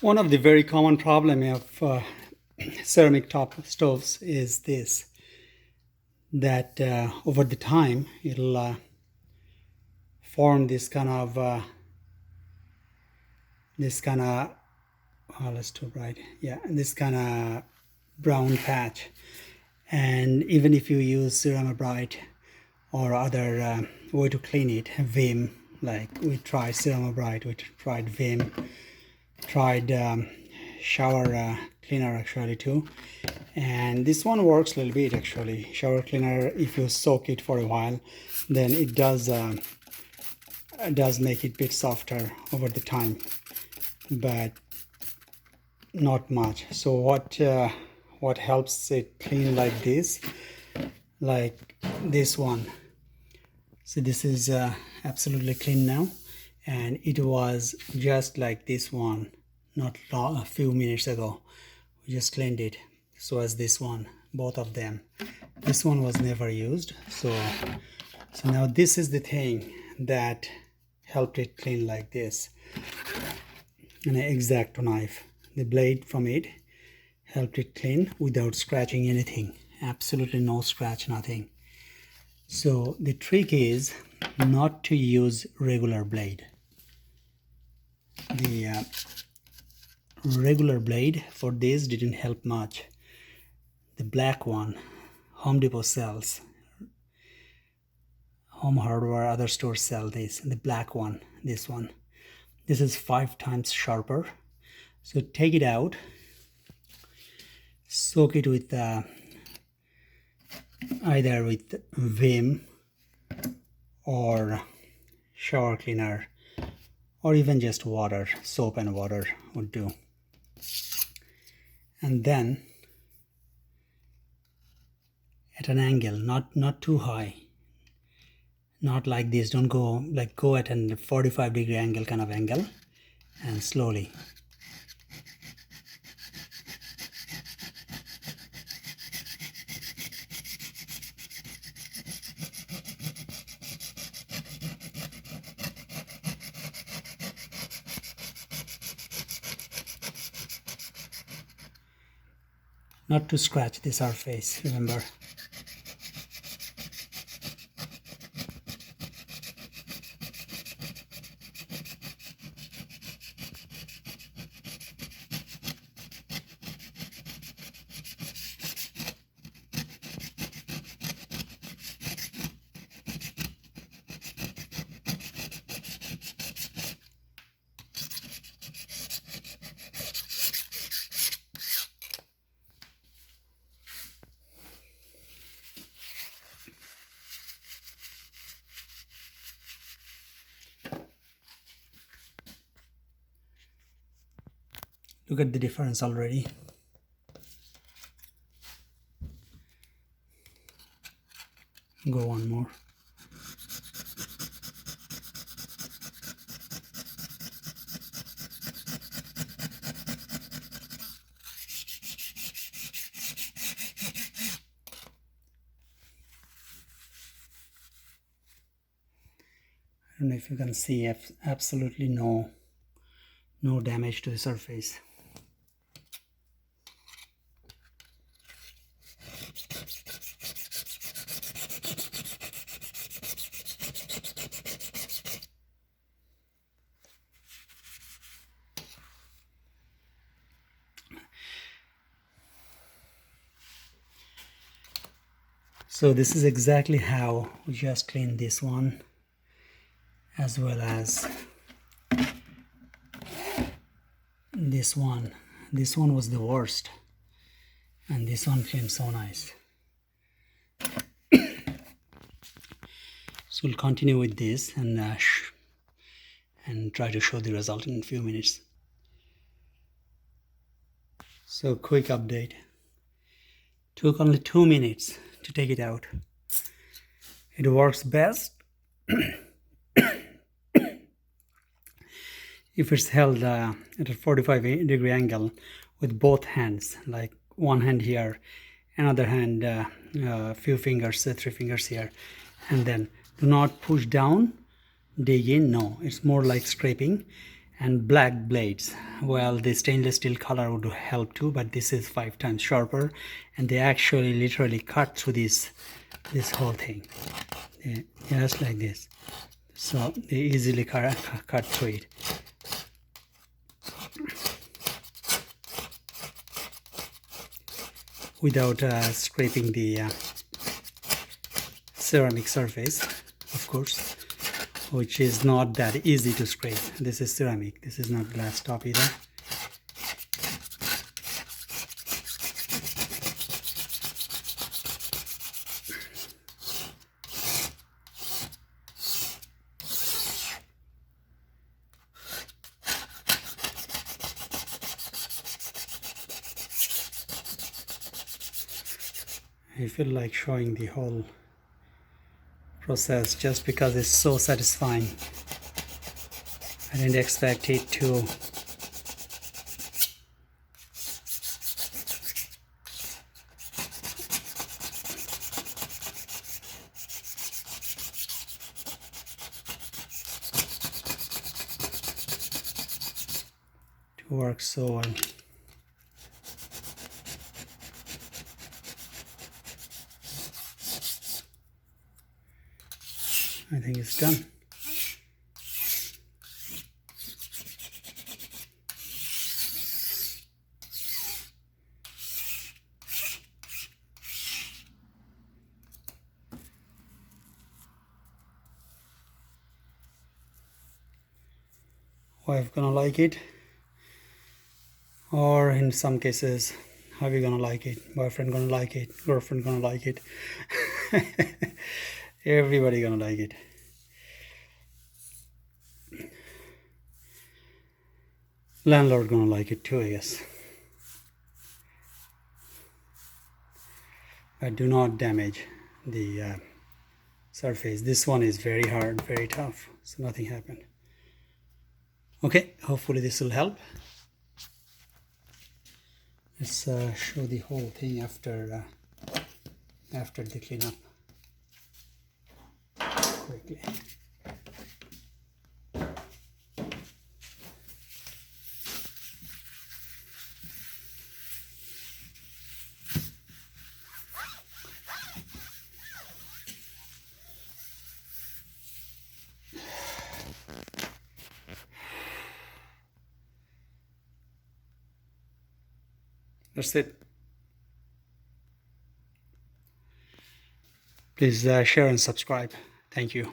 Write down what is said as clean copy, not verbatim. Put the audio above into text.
One of the very common problem of ceramic top stoves is this, that over the time it'll form this kind of let's do it right, yeah, this kind of brown patch. And even if you use Ceramabrite or other way to clean it, Vim, like we tried Ceramabrite, we tried Vim, tried shower cleaner actually too, and this one works a little bit actually. Shower cleaner, if you soak it for a while, then it does make it a bit softer over the time, but not much. So what helps it clean like this one. So this is absolutely clean now, and it was just like this one not a few minutes ago. We just cleaned it. So as this one, both of them. This one was never used. So now this is the thing that helped it clean like this. An X-Acto knife. The blade from it helped it clean without scratching anything. Absolutely no scratch, nothing. So the trick is not to use regular blade. The regular blade for this didn't help much. The black one, Home Depot sells, Home Hardware, other stores sell this. The black one, this one, this is 5 times sharper. So take it out, soak it with either with Vim or shower cleaner, or even just water, soap and water would do. And then at an angle, not too high, not like this, don't go at a 45-degree angle kind of angle, and slowly. Not to scratch the surface, remember. Look at the difference already. Go one more. I don't know if you can see, absolutely no damage to the surface. So this is exactly how we just cleaned this one, as well as this one. This one was the worst, and this one cleaned so nice. So we'll continue with this and try to show the result in a few minutes. So quick update. Took only 2 minutes to take it out. It works best if it's held at a 45-degree angle with both hands, like one hand here, another hand, few fingers, 3 fingers here, and then do not push down, dig in. No, it's more like scraping, and black blades. Well, the stainless steel color would help too, but this is 5 times sharper, and they actually literally cut through this whole thing. Just like this. So they easily cut through it. Without scraping the ceramic surface, of course, which is not that easy to scrape. This is ceramic, this is not glass top either. I feel like showing the whole process just because it's so satisfying. I didn't expect it to work so well. I think it's done. Wife gonna like it, or in some cases hubby gonna like it, boyfriend gonna like it, girlfriend gonna like it. Everybody gonna like it. Landlord gonna like it too, I guess. But do not damage the surface. This one is very hard, very tough, so nothing happened. Okay, hopefully this will help. Let's show the whole thing after the cleanup quickly. That's it. Please share and subscribe. Thank you.